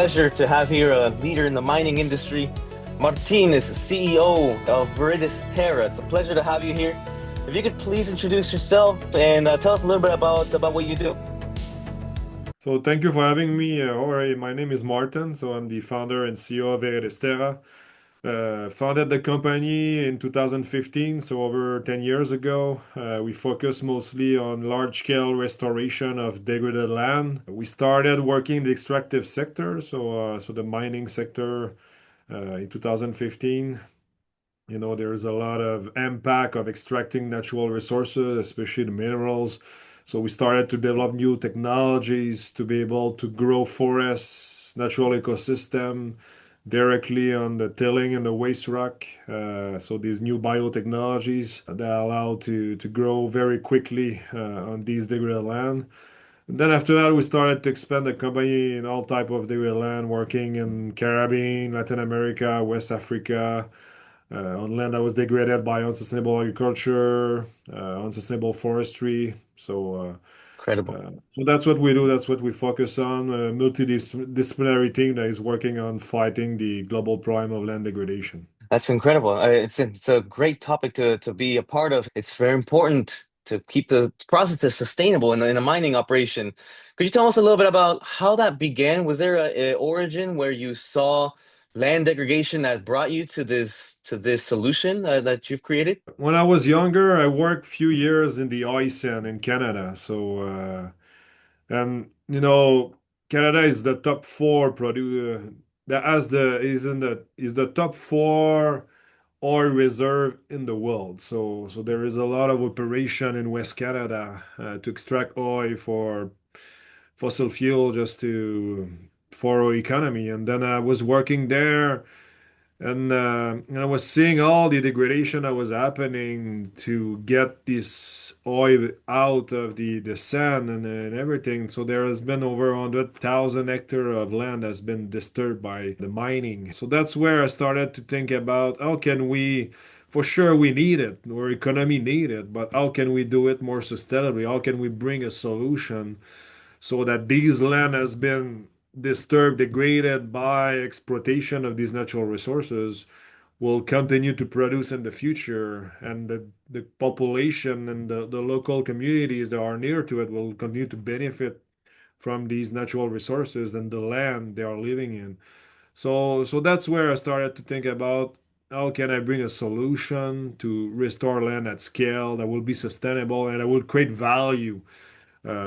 pleasure to have here a leader in the mining industry. Martin is CEO of ViridisTerra. It's a pleasure to have you here. If you could please introduce yourself and tell us a little bit about what you do. So thank you for having me. Jorge. My name is Martin. So I'm the founder and CEO of ViridisTerra. Founded the company in 2015, so over 10 years ago. We focus mostly on large-scale restoration of degraded land. We started working in the extractive sector, so the mining sector, in 2015. There's a lot of impact of extracting natural resources, especially the minerals. So we started to develop new technologies to be able to grow forests, natural ecosystem directly on the tilling and the waste rock. So these new biotechnologies that allow to grow very quickly on these degraded land. And then after that, we started to expand the company in all type of degraded land, working in Caribbean, Latin America, West Africa, on land that was degraded by unsustainable agriculture, unsustainable forestry. Incredible. So that's what we do. That's what we focus on. A multidisciplinary team that is working on fighting the global problem of land degradation. That's incredible. It's a great topic to be a part of. It's very important to keep the processes sustainable in a mining operation. Could you tell us a little bit about how that began? Was there a origin where you saw land degradation that brought you to this solution that you've created? When I was younger, I worked few years in the oil sand in Canada. And Canada is the top four producer that has the is the top four oil reserve in the world. So there is a lot of operation in West Canada to extract oil for fossil fuel just to for our economy. And then I was working there and I was seeing all the degradation that was happening to get this oil out of the sand and everything. So there has been over 100,000 hectares of land that's been disturbed by the mining. So that's where I started to think about how can we, for sure we need it, our economy need it, but how can we do it more sustainably? How can we bring a solution so that these land has been disturbed, degraded by exploitation of these natural resources will continue to produce in the future, and the population and the local communities that are near to it will continue to benefit from these natural resources and the land they are living in. So that's where I started to think about how can I bring a solution to restore land at scale that will be sustainable and that will create value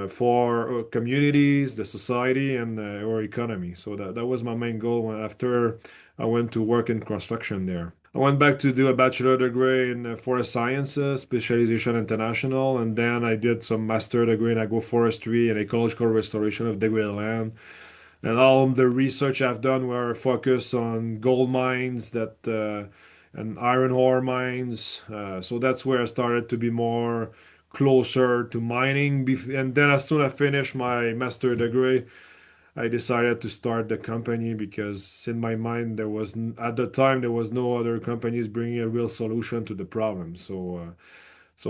for communities, the society, and our economy. So that was my main goal after I went to work in construction there. I went back to do a bachelor degree in forest sciences, specialization international, and then I did some master degree in agroforestry and ecological restoration of degraded land. And all the research I've done were focused on gold mines and iron ore mines. So that's where I started to be more closer to mining. And then as soon as I finished my master degree, I decided to start the company because in my mind at the time there was no other companies bringing a real solution to the problem. So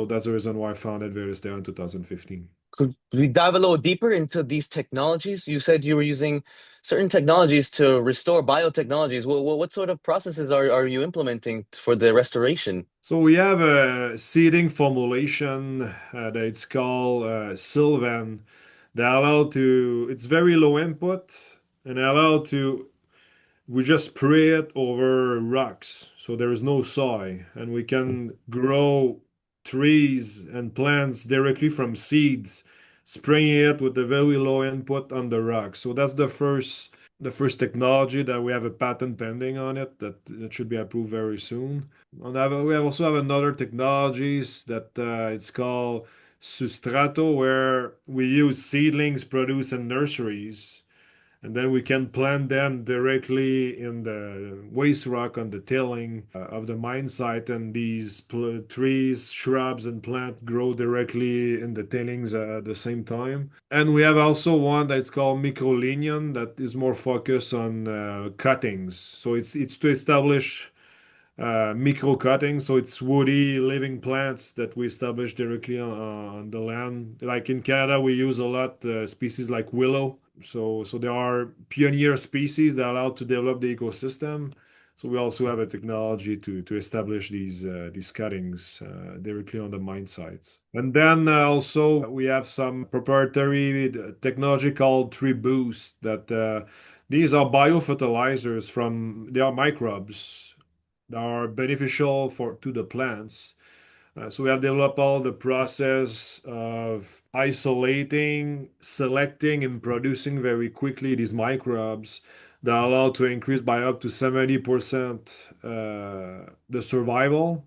that's the reason why I founded ViridisTerra in 2015. Could we dive a little deeper into these technologies? You said you were using certain technologies to restore biotechnologies. What sort of processes are you implementing for the restoration? So we have a seeding formulation that it's called Sylvan that it's very low input and allow to, we just spray it over rocks. So there is no soil and we can grow trees and plants directly from seeds, spraying it with a very low input on the rock. So that's the first technology that we have a patent pending on it that it should be approved very soon. We also have another technologies that it's called Sustrato, where we use seedlings produced in nurseries, and then we can plant them directly in the waste rock on the tilling of the mine site, and these trees, shrubs, and plant grow directly in the tailings at the same time. And we have also one that's called microlinion that is more focused on cuttings. So it's to establish micro cutting. So it's woody living plants that we establish directly on the land. Like in Canada, we use a lot species like willow. So there are pioneer species that are allowed to develop the ecosystem. So we also have a technology to establish these cuttings directly on the mine sites. And then also we have some proprietary technology called tree boost that these are biofertilizers from they are microbes that are beneficial for to the plants. So we have developed all the process of isolating, selecting, and producing very quickly these microbes that are allowed to increase by up to 70% the survival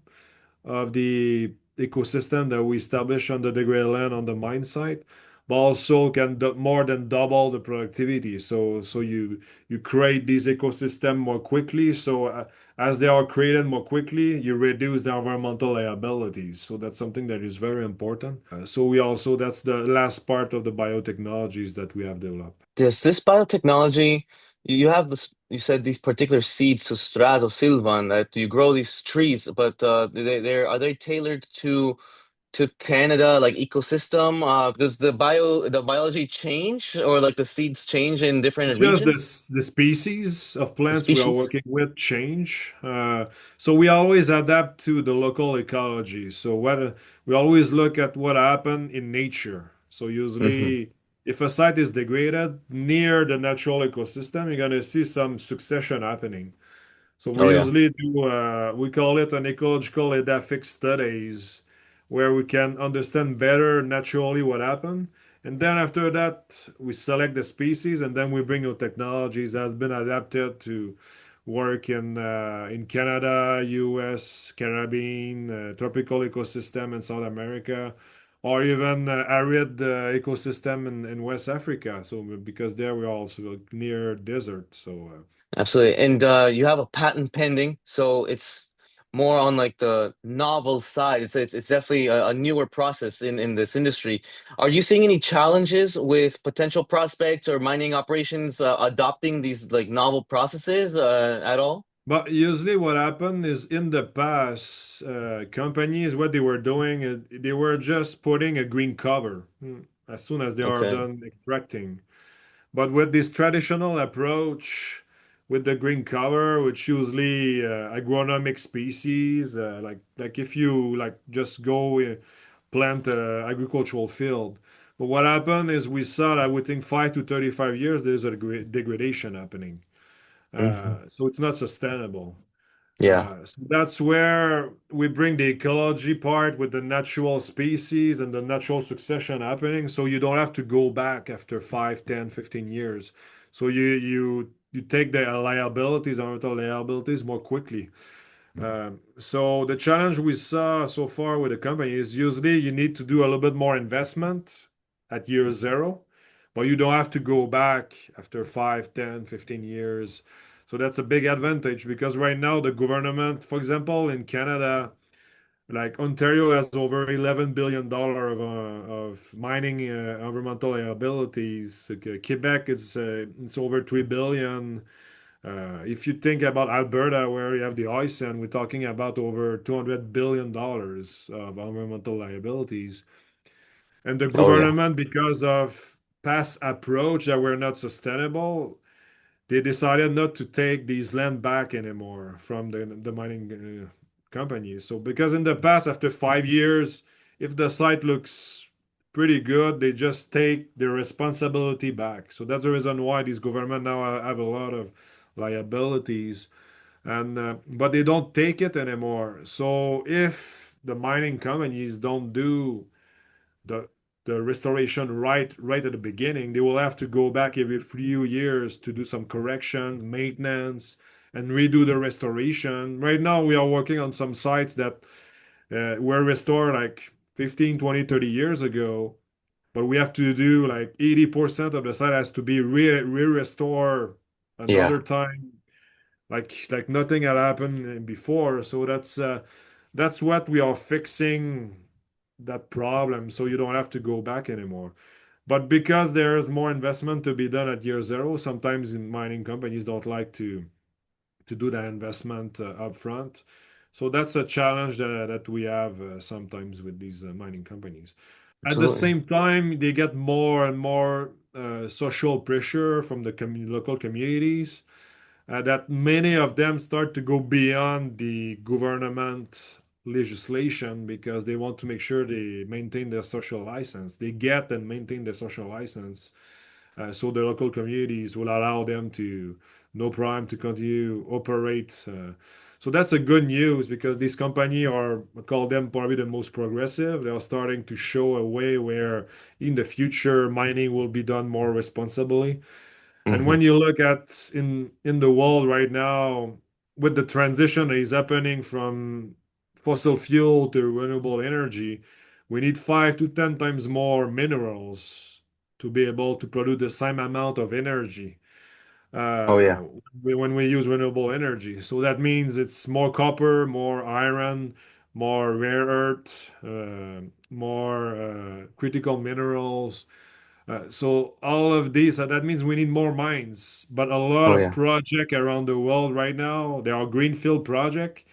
of the ecosystem that we establish on the degraded land on the mine site, but also can more than double the productivity. So you create this ecosystem more quickly. So as they are created more quickly, you reduce the environmental liabilities. So that's something that is very important. So we also that's the last part of the biotechnologies that we have developed. Does this biotechnology, you have this, you said these particular seeds, Sustrato, Silvan, that you grow these trees, but are they tailored to Canada, like ecosystem? Does the biology change or like the seeds change in different Just regions? the species of The plants we are species? working with change. So we always adapt to the local ecology. So what we always look at what happened in nature. So Hmm. usually, if a site is degraded near the natural ecosystem, you're gonna see some succession happening. So we Oh yeah. usually do, we call it an ecological edaphic studies, where we can understand better naturally what happened. And then after that, we select the species, and then we bring new technologies that have been adapted to work in Canada, US, Caribbean, tropical ecosystem in South America, or even arid ecosystem in West Africa. So because there we are also near desert. So. Absolutely. And you have a patent pending, so it's more on like the novel side. It's definitely a newer process in this industry. Are you seeing any challenges with potential prospects or mining operations adopting these like novel processes at all? But usually, what happened is in the past, companies, what they were doing, they were just putting a green cover as soon as they are Okay. done extracting. But with this traditional approach, with the green cover, which usually agronomic species, like if you like just go plant a agricultural field. But what happened is we saw that within 5 to 35 years, there's a degradation happening. Hmm. So it's not sustainable. Yeah. So that's where we bring the ecology part with the natural species and the natural succession happening. So you don't have to go back after 5, 10, 15 years. So you take the liabilities, environmental liabilities more quickly. So the challenge we saw so far with the company is usually you need to do a little bit more investment at year zero, but you don't have to go back after 5, 10, 15 years. So that's a big advantage because right now the government, for example, in Canada, like Ontario has over $11 billion of mining environmental liabilities. Quebec is it's over 3 billion. If you think about Alberta, where you have the oil sand, we're talking about over $200 billion of environmental liabilities. And the Oh yeah. government, because of past approach that were not sustainable, they decided not to take these land back anymore from the mining companies. So because in the past, after 5 years, if the site looks pretty good, they just take the responsibility back. So that's the reason why these government now have a lot of liabilities, and but they don't take it anymore. So if the mining companies don't do the the restoration right at the beginning, they will have to go back every few years to do some correction, maintenance, and redo the restoration. Right now, we are working on some sites that were restored like 15, 20, 30 years ago, but we have to do like 80% of the site has to be re-restored Yeah. another time, like nothing had happened before. So that's what we are fixing that problem, so you don't have to go back anymore. But because there's more investment to be done at year zero, sometimes in mining companies don't like to do that investment up front. So that's a challenge that we have sometimes with these mining companies. At the Absolutely. same time, they get more and more social pressure from the local communities that many of them start to go beyond the government legislation because they want to make sure they maintain their social license. They get and maintain their social license so the local communities will allow them to no problem to continue operate. So that's a good news because these companies are I call them probably the most progressive. They are starting to show a way where in the future mining will be done more responsibly. And Hmm. when you look at in the world right now, with the transition that is happening from fossil fuel to renewable energy, we need 5 to 10 times more minerals to be able to produce the same amount of energy Oh uh, yeah. when we use renewable energy. So that means it's more copper, more iron, more rare earth, more critical minerals, so all of these, that means we need more mines. But a lot Oh of yeah. project around the world right now, they are greenfield project.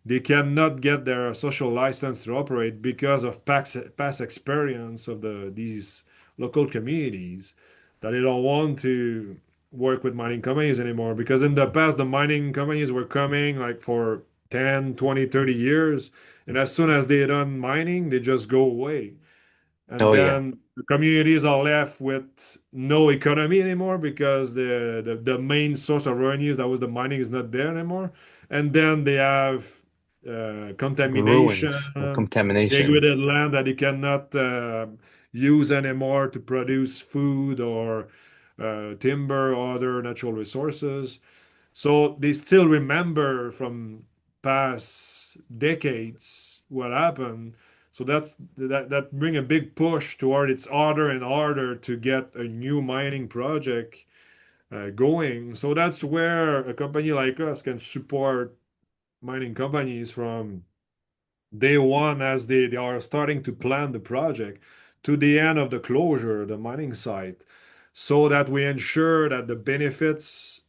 They cannot get their social license to operate because of past experience of these local communities that they don't want to work with mining companies anymore. Because in the past, the mining companies were coming like for 10, 20, 30 years. And as soon as they're done mining, they just go away. And Oh yeah. then the communities are left with no economy anymore because the main source of revenues, that was the mining, is not there anymore. And then they have Ruins or contamination, contamination. degraded land that they cannot use anymore to produce food or timber or other natural resources. So they still remember from past decades what happened. So that bring a big push toward it's harder and harder to get a new mining project going. So that's where a company like us can support mining companies from day one as they are starting to plan the project to the end of the closure, the mining site, so that we ensure that the benefits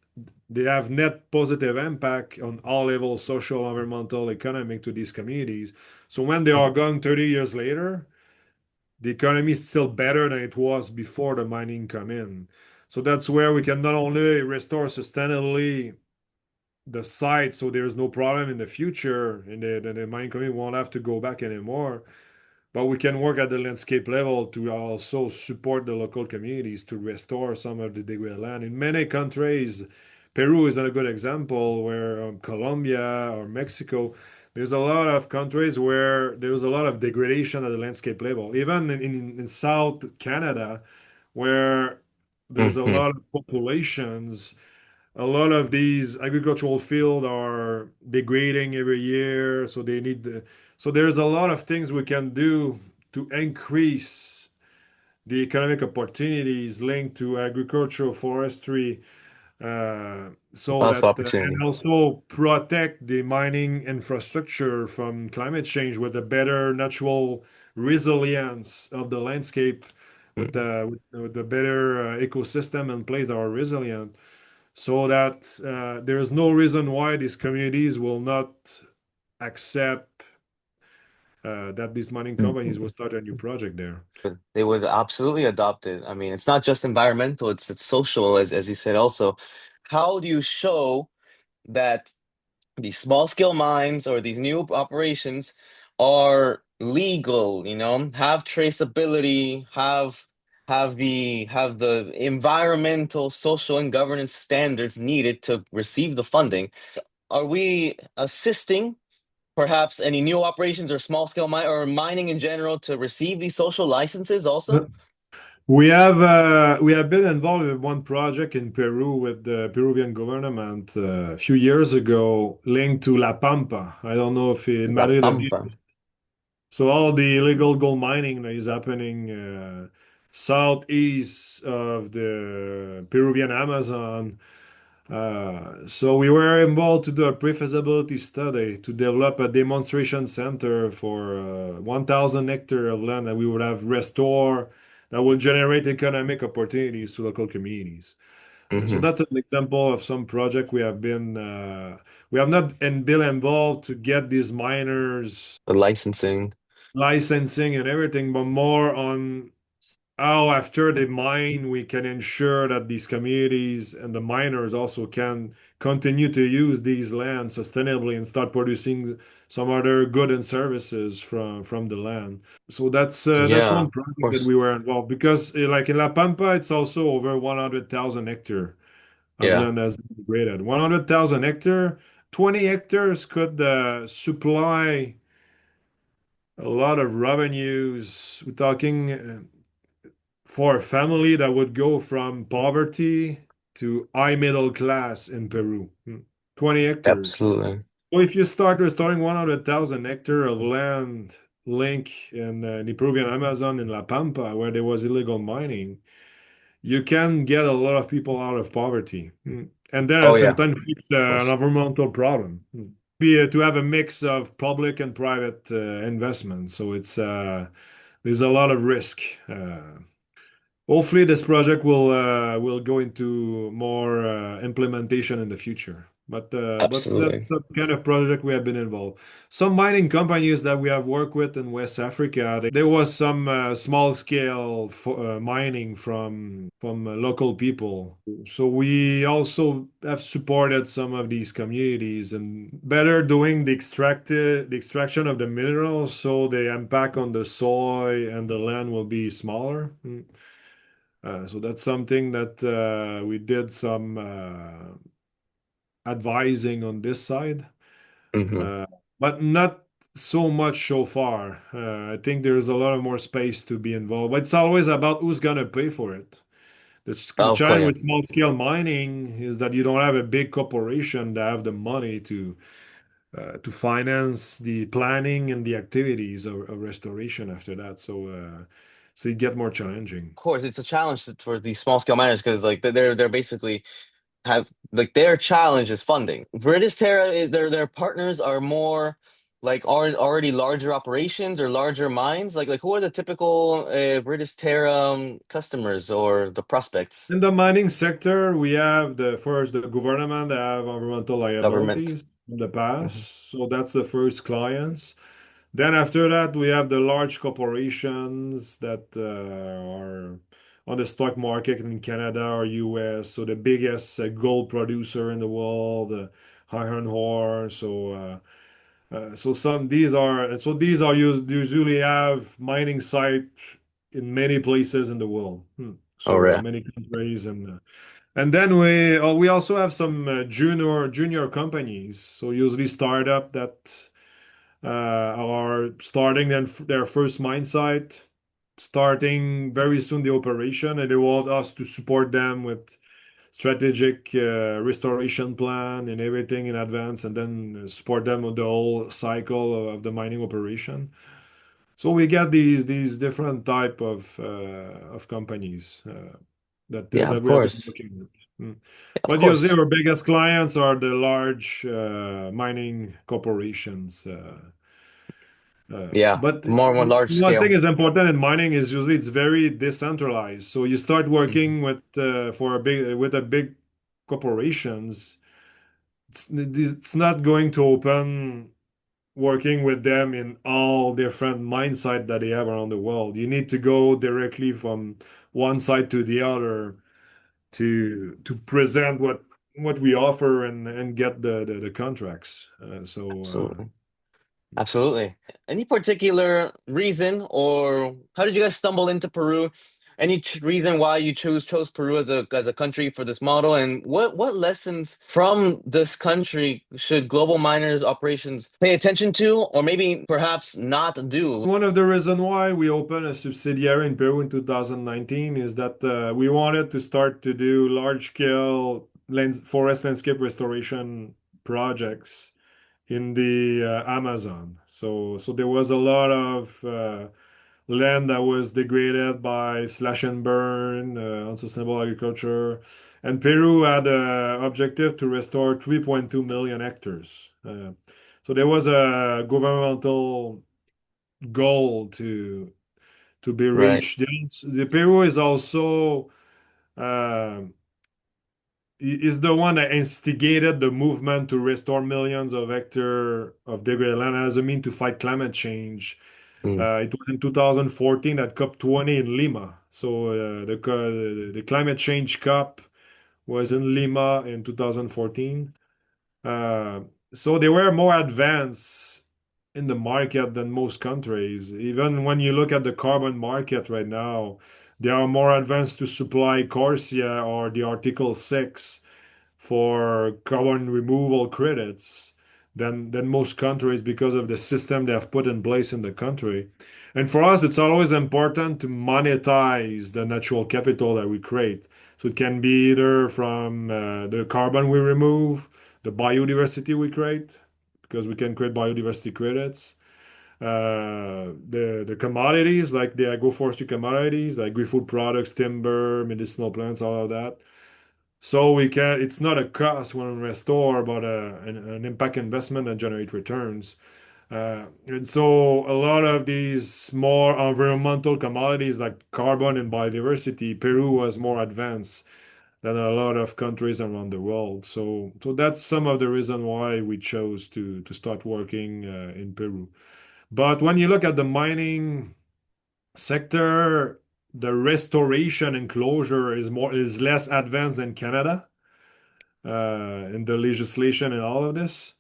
they have net positive impact on all levels, social, environmental, economic to these communities. So when they are Mhm. gone 30 years later, the economy is still better than it was before the mining come in. So that's where we can not only restore sustainably the site so there's no problem in the future and the mining company won't have to go back anymore, but we can work at the landscape level to also support the local communities to restore some of the degraded land. In many countries, Peru is a good example where Colombia or Mexico, there's a lot of countries where there's a lot of degradation at the landscape level. Even in South Canada, where there's a Hmm. lot of populations, a lot of these agricultural fields are degrading every year, so they need so there's a lot of things we can do to increase the economic opportunities linked to agricultural forestry, so Lots that of and opportunity. also protect the mining infrastructure from climate change with a better natural resilience of the landscape Mhm. with the better ecosystem in place that are resilient so that there is no reason why these communities will not accept that these mining companies will Mhm. start a new project there. They would absolutely adopt it. I mean, it's not just environmental, it's social, as you said also. How do you show that these small scale mines or these new operations are legal, have traceability, have the environmental, social, and governance standards needed to receive the funding? Are we assisting perhaps any new operations or small scale mine or mining in general to receive these social licenses also? We have been involved with one project in Peru with the Peruvian government a few years ago linked to La Pampa. I don't know if in La Madrid. Pampa. So all the illegal gold mining that is happening southeast of the Peruvian Amazon. So we were involved to do a pre-feasibility study to develop a demonstration center for 1,000 hectares of land that we would have restore that will generate economic opportunities to local communities. So Hmm. that's an example of some project we have not been involved to get these miners The licensing. licensing and everything, but more on how after they mine, we can ensure that these communities and the miners also can continue to use these lands sustainably and start producing some other good and services from the land. So that's Yeah, one of project that course. we were involved because like in La Pampa, it's also over 100,000 hectare of Yeah, land has been degraded. 100,000 hectare, 20 hectares could supply a lot of revenues. We're talking for a family that would go from poverty to high middle class in Peru. 20 hectares. absolutely. So if you start restoring 100,000 hectare of land link in the Peruvian Amazon in La Pampa, where there was illegal mining, you can get a lot of people out of poverty. And then at Oh the yeah, same of time fix an course. environmental problem. Be to have a mix of public and private investment. So it's there's a lot of risk. Hopefully, this project will go into more implementation in the future. But that's Absolutely. the kind of project we have been involved. Some mining companies that we have worked with in West Africa, there was some small scale mining from local people. So we also have supported some of these communities and better doing the extraction of the minerals, so the impact on the soil and the land will be smaller. So that's something that we did some advising on this side, Hmm. uh, but not so much so far. I think there's a lot of more space to be involved, but it's always about who's gonna pay for it. The Of course, challenge yeah. with small scale mining is that you don't have a big corporation that have the money to finance the planning and the activities of restoration after that. So it get more challenging. Of course, it's a challenge for these small scale miners because like they're basically have like their challenge is funding. ViridisTerra is their partners are more like are already larger operations or larger mines. Like who are the typical ViridisTerra customers or the prospects? In the mining sector, we have the first the government that have environmental Government. liabilities in the Hmm. past. So that's the first clients. Then after that, we have the large corporations that are on the stock market in Canada or US. So the biggest gold producer in the world, iron ore. So these are usually have mining site in many places in the world. Oh So yeah. many countries and then we also have some junior companies. So usually startup that are starting their first mine site, starting very soon the operation, and they want us to support them with strategic restoration plan and everything in advance, and then support them with the whole cycle of the mining operation. So we get these different type of companies Yeah, that of we have been course. working with. Yeah, of But usually course. our biggest clients are the large mining corporations. Yeah, But more and more large one thing scale. is important in mining is usually it's very decentralized. So you start Hmm. working with a big corporations. It's not going to open working with them in all different mine sites that they have around the world. You need to go directly from one side to the other to present what we offer and get the contracts. Absolutely. Absolutely. Any particular reason, or how did you guys stumble into Peru? Any reason why you chose Peru as a country for this model, and what lessons from this country should global miners operations pay attention to, or maybe perhaps not do? One of the reasons why we opened a subsidiary in Peru in 2019 is that we wanted to start to do large-scale forest landscape restoration projects in the Amazon. So there was a lot of land that was degraded by slash and burn, unsustainable agriculture, and Peru had an objective to restore 3.2 million hectares. So there was a governmental goal to be Right. reached. The Peru is also uh, is the one that instigated the movement to restore millions of hectares of degraded land as a mean to fight climate change. Mm. It was in 2014 at COP20 in Lima. So the climate change COP was in Lima in 2014. Uh, so they were more advanced in the market than most countries. Even when you look at the carbon market right now, they are more advanced to supply Corsia or the Article 6 for carbon removal credits than most countries because of the system they have put in place in the country. And for us, it's always important to monetize the natural capital that we create. So it can be either from the carbon we remove, the biodiversity we create, because we can create biodiversity credits, the commodities like the agroforestry commodities, like agri-food products, timber, medicinal plants, all of that. So we can, it's not a cost when we restore, but an impact investment that generate returns. And so a lot of these more environmental commodities like carbon and biodiversity, Peru was more advanced than a lot of countries around the world. So that's some of the reason why we chose to start working in Peru. But when you look at the mining sector, the restoration and closure is less advanced than Canada in the legislation and all of this.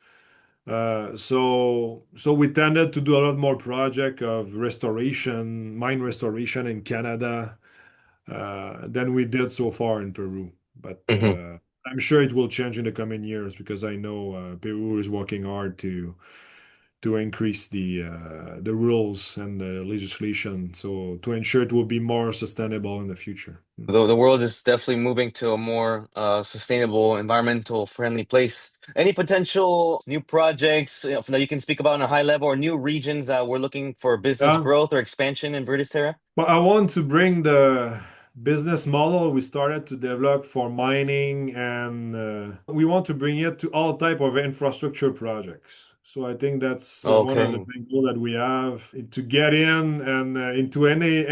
So we tended to do a lot more project of restoration, mine restoration in Canada than we did so far in Peru. But Hmm. I'm sure it will change in the coming years because I know Peru is working hard to increase the rules and the legislation, so to ensure it will be more sustainable in the future. The world is definitely moving to a more sustainable, environmental friendly place. Any potential new projects, that you can speak about on a high level, or new regions that we're looking for business Yeah. growth or expansion in ViridisTerra? But I want to bring the business model we started to develop for mining, and we want to bring it to all type of infrastructure projects. So I think that's one of the Okay. main goal that we have to get in and into any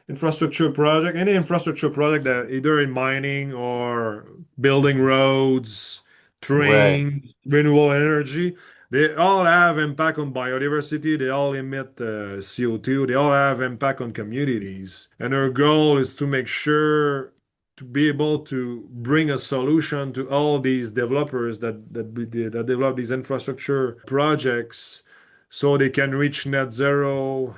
infrastructure project, any infrastructure project that either in mining or building roads, Right. trains, renewable energy. They all have impact on biodiversity. They all emit CO2. They all have impact on communities. And our goal is to make sure to be able to bring a solution to all these developers that develop these infrastructure projects so they can reach net zero,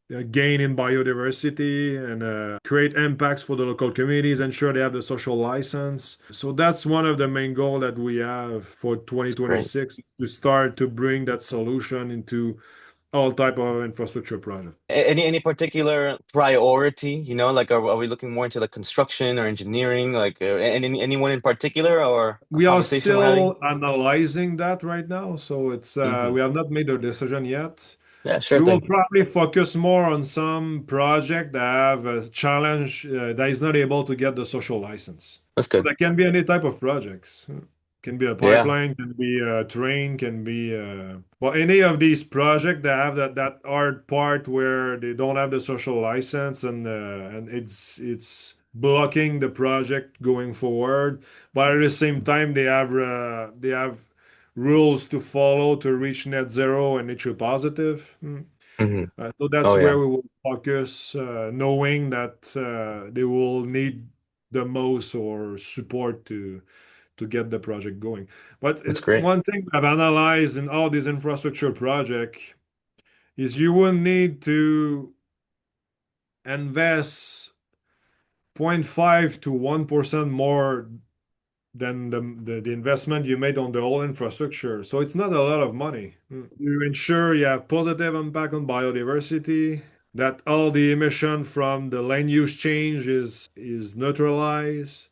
gain in biodiversity, and create impacts for the local communities, ensure they have the social license. So that's one of the main goals that we have for It's great. 2026 to start to bring that solution into all type of infrastructure projects. Any particular priority, like are we looking more into the construction or engineering, like anyone in particular or a We are conversation we're having? still analyzing that right now, so it's Hmm. we have not made a decision yet. Yeah, sure We will thing. probably focus more on some project that have a challenge that is not able to get the social license. That's So good. that can be any type of projects. Can be a Yeah. pipeline, can be a train, can be well, any of these projects that have that hard part where they don't have the social license, and it's blocking the project going forward. But at the same time, they have rules to follow to reach net zero and nature positive. Hmm. So Oh that's where yeah. we will focus, knowing that they will need the most or support to get the project going. But That's great. one thing I've analyzed in all these infrastructure projects is you will need to invest zero point 0.5 to 1% more than the investment you made on the whole infrastructure. So it's not a lot of money. You ensure you have positive impact on biodiversity, that all the emission from the land use change is neutralized,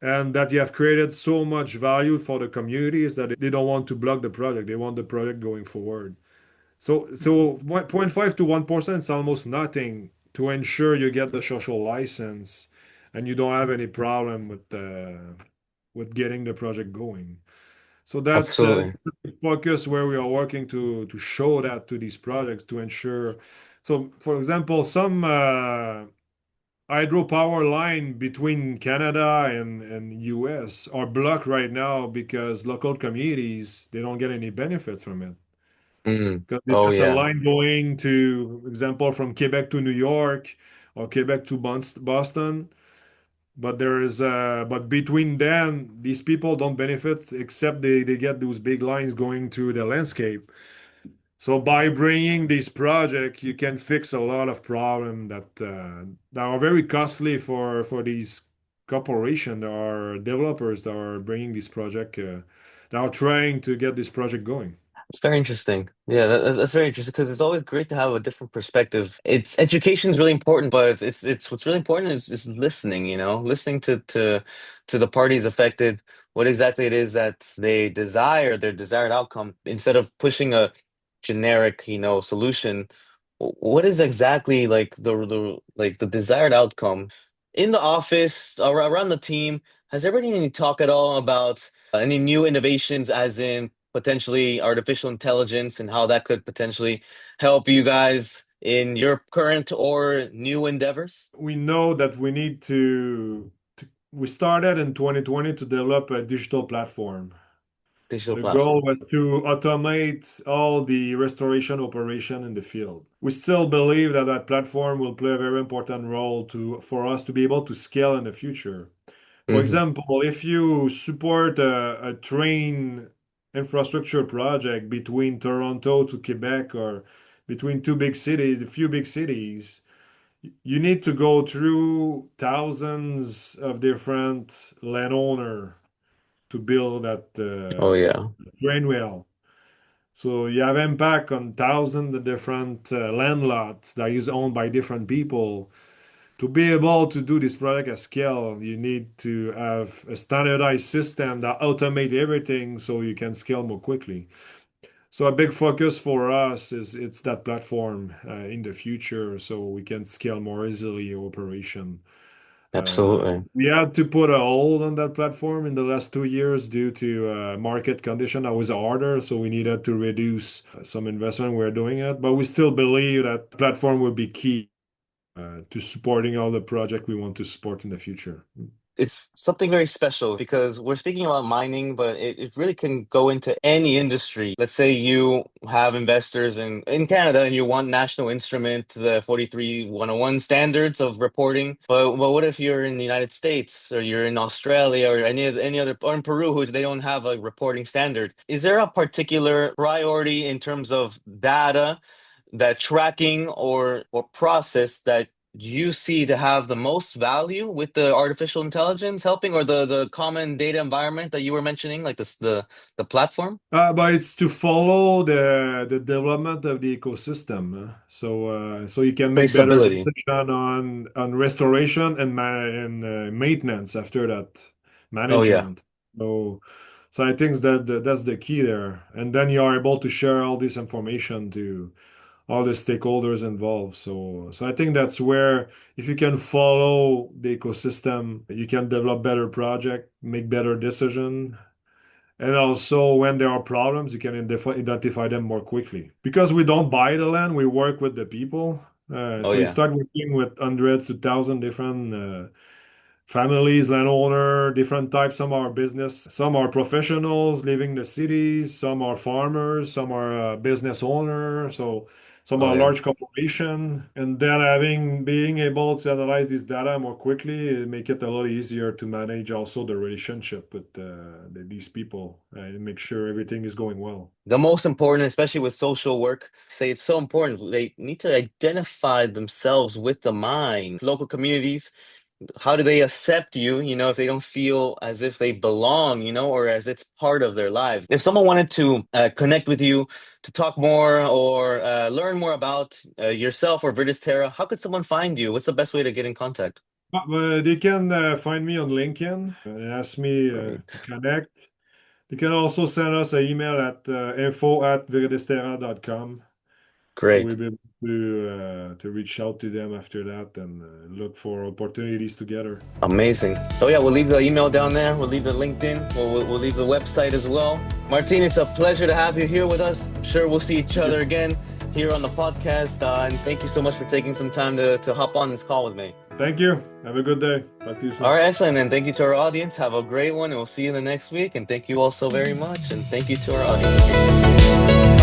and that you have created so much value for the communities that they don't want to block the project. They want the project going forward. So 0.5 to 1% is almost nothing to ensure you get the social license and you don't have any problem with getting the project going. So that's Absolutely. the focus where we are working to show that to these projects to ensure. So, for example, some hydropower line between Canada and US are blocked right now because local communities they don't get any benefits from it. Mm. Because it's Oh just a yeah. line going to, example, from Quebec to New York or Quebec to Boston. But but between them, these people don't benefit except they get those big lines going through the landscape. So by bringing this project, you can fix a lot of problems that are very costly for these corporations or developers that are bringing this project, that are trying to get this project going. It's very interesting. Yeah, that's very interesting because it's always great to have a different perspective. It's education is really important, but it's what's really important is listening, listening to the parties affected, what exactly it is that they desire, their desired outcome, instead of pushing a generic, solution. What is exactly like the desired outcome in the office or around the team? Has there been any talk at all about any new innovations, as in potentially artificial intelligence, and how that could potentially help you guys in your current or new endeavors? We know that we need we started in 2020 to develop a digital platform. Digital The goal platform. was to automate all the restoration operation in the field. We still believe that that platform will play a very important role for us to be able to scale in the future. For Hmm. example, if you support a train infrastructure project between Toronto to Quebec or between two big cities, a few big cities, you need to go through thousands of different landowner to build that Oh yeah. train rail. So you have impact on thousands of different land lots that is owned by different people. To be able to do this project at scale, you need to have a standardized system that automate everything so you can scale more quickly. So a big focus for us is it's that platform in the future so we can scale more easily your operation. Absolutely. We had to put a hold on that platform in the last 2 years due to market condition that was harder, so we needed to reduce some investment. We're doing it, but we still believe that platform will be key to supporting all the project we want to support in the future. It's something very special because we're speaking about mining, but it really can go into any industry. Let's say you have investors in Canada and you want National Instrument, the 43-101 standards of reporting. But what if you're in the United States or you're in Australia or any other, or in Peru, who they don't have a reporting standard? Is there a particular priority in terms of data, that tracking or process that you see to have the most value with the artificial intelligence helping, or the common data environment that you were mentioning, like the platform? But it's to follow the development of the ecosystem, so you can make better Traceability. decision on restoration and maintenance after that Oh yeah. management. So so I think that's the key there, and then you are able to share all this information to all the stakeholders involved. So I think that's where if you can follow the ecosystem, you can develop better project, make better decision. And also, when there are problems, you can identify them more quickly. Because we don't buy the land, we work with the people. Oh So you yeah. start working with hundreds to thousands different families, landowner, different types. Some are business, some are professionals living in the cities, some are farmers, some are business owners. So some Oh are yeah. large corporation, and then being able to analyze this data more quickly, it make it a lot easier to manage also the relationship with these people and make sure everything is going well. The most important, especially with social work, say it's so important. They need to identify themselves with the mind. Local communities, how do they accept you, if they don't feel as if they belong, or as it's part of their lives? If someone wanted to connect with you to talk more or learn more about yourself or ViridisTerra, how could someone find you? What's the best way to get in contact? They can find me on LinkedIn and ask me to Great. connect. You can also send us an email at info@viridisterra.com. So Great. we'll be able to reach out to them after that and look for opportunities together. Amazing. So yeah, we'll leave the email down there. We'll leave the LinkedIn. We'll leave the website as well. Martin, it's a pleasure to have you here with us. I'm sure we'll see each Thank other you. again. here on the podcast. And thank you so much for taking some time to hop on this call with me. Thank you. Have a good day. Talk to you All soon. right, excellent. And thank you to our audience. Have a great one, and we'll see you in the next week. And thank you all so very much. And thank you to our audience.